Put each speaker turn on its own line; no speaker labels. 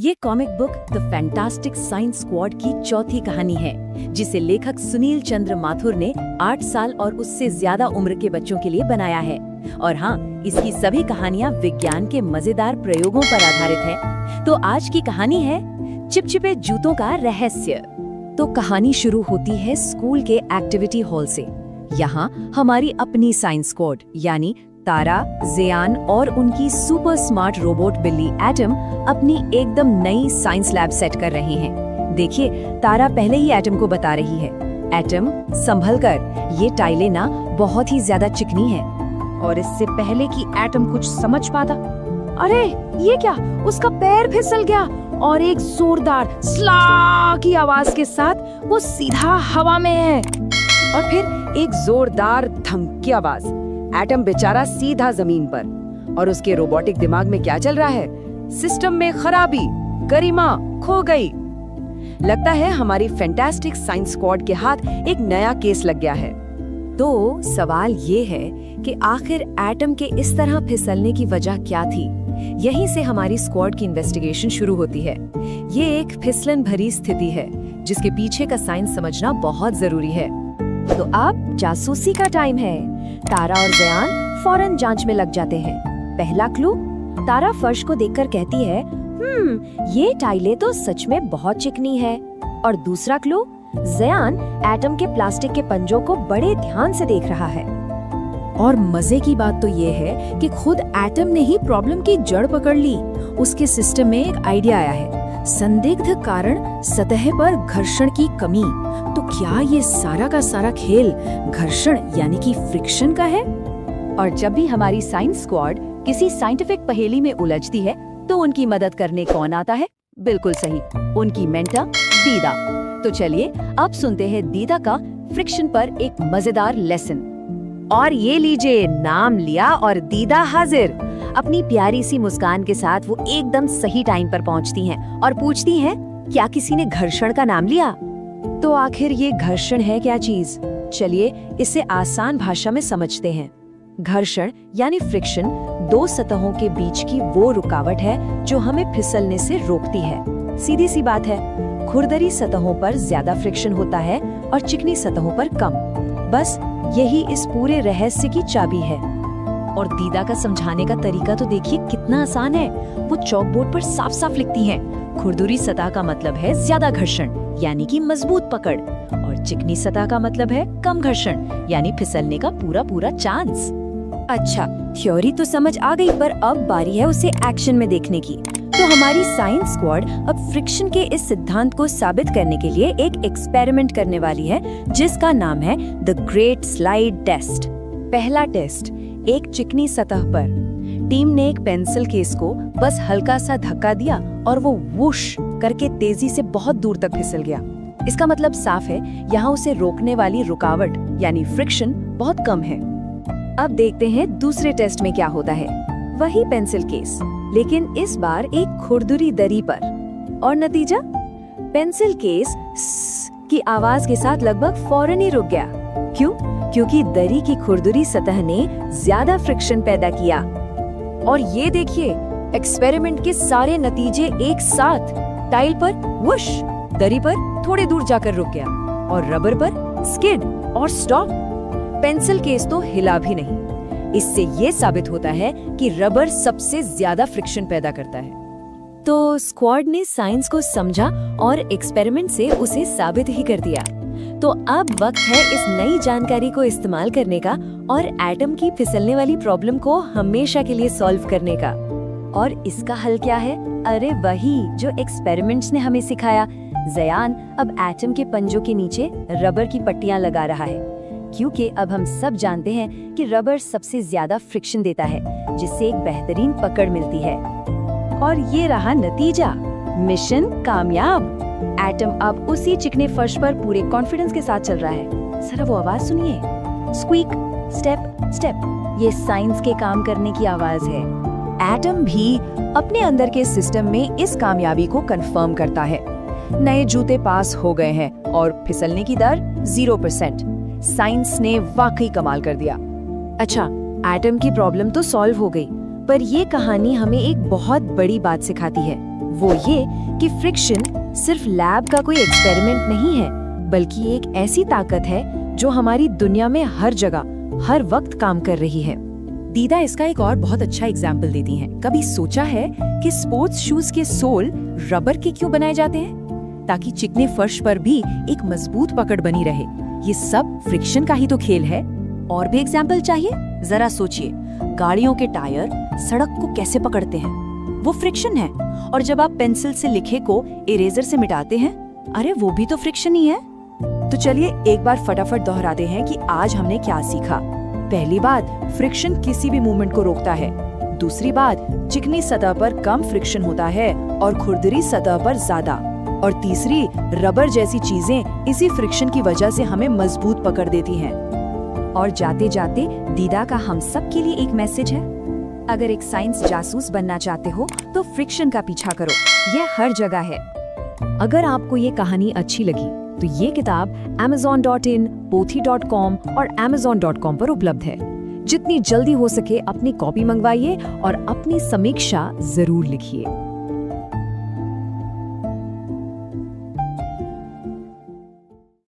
ये comic book the fantastic science squad की चौथी कहानी है, जिसे लेखक सुनील चंद्र माथुर ने 8 साल और उससे ज्यादा उम्र के बच्चों के लिए बनाया है। और हाँ, इसकी सभी कहानियाँ विज्ञान के मजेदार प्रयोगों पर आधारित हैं। तो आज की कहानी है चिपचिपे जूतों का रहस्य। तो कहानी शुरू होती है स्कूल के एक्टिविटी हॉल से। यहाँ हमारी अपनी साइंस स्क्वाड यानी तारा, ज़ियान और उनकी सुपर स्मार्ट रोबोट बिल्ली एटम अपनी एकदम नई साइंस लैब सेट कर रही हैं। देखिए, तारा पहले ही एटम को बता रही है, एटम संभल कर, ये टाइलें ना बहुत ही ज्यादा चिकनी है। और इससे पहले कि एटम कुछ समझ पाता, अरे ये क्या, उसका पैर फिसल गया और एक जोरदार स्ला की आवाज के साथ वो सीधा हवा में है। और फिर एक जोरदार धमकी आवाज, एटम बेचारा सीधा जमीन पर। और उसके रोबोटिक दिमाग में क्या चल रहा है? सिस्टम में खराबी, गरिमा खो गई। लगता है हमारी फैंटास्टिक साइंस स्क्वाड के हाथ एक नया केस लग गया है। तो सवाल ये है कि आखिर एटम के इस तरह फिसलने की वजह क्या थी? यहीं से हमारी स्क्वाड की इन्वेस्टिगेशन शुरू होती है। ये एक फिसलन भरी स्थिति है जिसके पीछे का साइंस समझना बहुत जरूरी है। तो अब जासूसी का टाइम है। तारा और ज़ियान फौरन जांच में लग जाते हैं। पहला क्लू, तारा फर्श को देखकर कहती है, ये टाइलें तो सच में बहुत चिकनी है। और दूसरा क्लू, ज़ियान एटम के प्लास्टिक के पंजों को बड़े ध्यान से देख रहा है। और मजे की बात तो ये है कि खुद एटम ने ही प्रॉब्लम की जड़ पकड़ ली। उसके सिस्टम में एक आइडिया आया है, संदिग्ध कारण सतह पर घर्षण की कमी। तो क्या ये सारा का सारा खेल घर्षण यानी कि फ्रिक्शन का है? और जब भी हमारी साइंस स्क्वाड किसी साइंटिफिक पहेली में उलझती है तो उनकी मदद करने कौन आता है? बिल्कुल सही, उनकी मेंटर दीदा। तो चलिए अब सुनते हैं दीदा का फ्रिक्शन पर एक मजेदार लेसन। और ये लीजिए, नाम लिया और दीदा हाजिर। अपनी प्यारी सी मुस्कान के साथ वो एकदम सही टाइम पर पहुंचती हैं और पूछती हैं, क्या किसी ने घर्षण का नाम लिया? तो आखिर ये घर्षण है क्या चीज? चलिए इसे आसान भाषा में समझते हैं। घर्षण यानी फ्रिक्शन दो सतहों के बीच की वो रुकावट है जो हमें फिसलने से रोकती है। सीधी सी बात है, खुरदरी सतहों पर ज्यादा फ्रिक्शन होता है और चिकनी सतहों पर कम। बस यही इस पूरे रहस्य की चाबी है। और दीदा का समझाने का तरीका तो देखिए कितना आसान है। वो चॉक बोर्ड पर साफ साफ लिखती हैं, खुरदुरी सतह का मतलब है ज्यादा घर्षण यानी कि मजबूत पकड़, और चिकनी सतह का मतलब है कम घर्षण यानी फिसलने का पूरा पूरा चांस। अच्छा, थ्योरी तो समझ आ गई, पर अब बारी है उसे एक्शन में देखने की। तो हमारी साइंस स्क्वाड अब फ्रिक्शन के इस सिद्धांत को साबित करने के लिए एक एक्सपेरिमेंट करने वाली है, जिसका नाम है द ग्रेट स्लाइड टेस्ट। पहला टेस्ट, एक चिकनी सतह पर टीम ने एक पेंसिल केस को बस हल्का सा धक्का दिया और वो वुश करके तेजी से बहुत दूर तक फिसल गया। इसका मतलब साफ है, यहाँ उसे रोकने वाली रुकावट यानी फ्रिक्शन बहुत कम है। अब देखते हैं दूसरे टेस्ट में क्या होता है। वही पेंसिल केस, लेकिन इस बार एक खुरदुरी दरी पर। और नतीजा, पेंसिल केस की आवाज के साथ लगभग फौरन ही रुक गया। क्यों? क्योंकि दरी की खुरदुरी सतह ने ज्यादा फ्रिक्शन पैदा किया। और ये देखिए, एक्सपेरिमेंट के सारे नतीजे एक साथ। टाइल पर वुश, दरी पर थोड़े दूर जाकर रुक गया, और रबर पर स्किड और स्टॉप। पेंसिल केस तो हिला भी नहीं। इससे ये साबित होता है कि रबर सबसे ज्यादा फ्रिक्शन पैदा करता है। तो स्क्वाड ने साइंस को समझा और एक्सपेरिमेंट से उसे साबित ही कर दिया। तो अब वक्त है इस नई जानकारी को इस्तेमाल करने का और एटम की फिसलने वाली प्रॉब्लम को हमेशा के लिए सॉल्व करने का। और इसका हल क्या है? अरे वही जो एक्सपेरिमेंट्स ने हमें सिखाया। ज़ियान अब एटम के पंजों के नीचे रबर की पट्टियां लगा रहा है, क्योंकि अब हम सब जानते हैं कि रबर सबसे ज्यादा फ्रिक्शन देता है, जिससे एक बेहतरीन पकड़ मिलती है। और ये रहा नतीजा, मिशन कामयाब। एटम अब उसी चिकने फर्श पर पूरे कॉन्फिडेंस के साथ चल रहा है। जरा वो आवाज सुनिए, स्क्वीक, स्टेप स्टेप। ये साइंस के काम करने की आवाज है। एटम भी अपने अंदर के सिस्टम में इस कामयाबी को कंफर्म करता है। नए जूते पास हो गए हैं और फिसलने की दर 0%। साइंस ने वाकई कमाल कर दिया। अच्छा, एटम की प्रॉब्लम तो सॉल्व हो गई, पर ये कहानी हमें एक बहुत बड़ी बात सिखाती है।
वो ये कि फ्रिक्शन सिर्फ लैब का कोई एक्सपेरिमेंट नहीं है, बल्कि एक ऐसी ताकत है जो हमारी दुनिया में हर जगह हर वक्त काम कर रही है।
दीदा इसका एक और बहुत अच्छा एग्जाम्पल देती हैं। कभी सोचा है कि स्पोर्ट्स शूज के सोल रबर के क्यों बनाए जाते हैं? ताकि चिकने फर्श पर भी एक मजबूत पकड़ बनी रहे। ये सब फ्रिक्शन का ही तो खेल है। और भी एग्जाम्पल चाहिए? जरा सोचिए, गाड़ियों के टायर सड़क को कैसे पकड़ते हैं? वो फ्रिक्शन है। और जब आप पेंसिल से लिखे को इरेजर से मिटाते हैं, अरे वो भी तो फ्रिक्शन ही है। तो चलिए एक बार फटाफट दोहराते हैं कि आज हमने क्या सीखा। पहली बात, फ्रिक्शन किसी भी मूवमेंट को रोकता है। दूसरी बात, चिकनी सतह पर कम फ्रिक्शन होता है और खुरदरी सतह पर ज्यादा। और तीसरी, रबर जैसी चीजें इसी फ्रिक्शन की वजह से हमें मजबूत पकड़ देती हैं।
और जाते जाते दीदा का हम सब के लिए एक मैसेज है। अगर एक साइंस जासूस बनना चाहते हो तो फ्रिक्शन का पीछा करो, यह हर जगह है।
अगर आपको ये कहानी अच्छी लगी तो ये किताब Amazon.in, pothi.com और Amazon.com पर उपलब्ध है। जितनी जल्दी हो सके अपनी कॉपी मंगवाइए और अपनी समीक्षा जरूर लिखिए।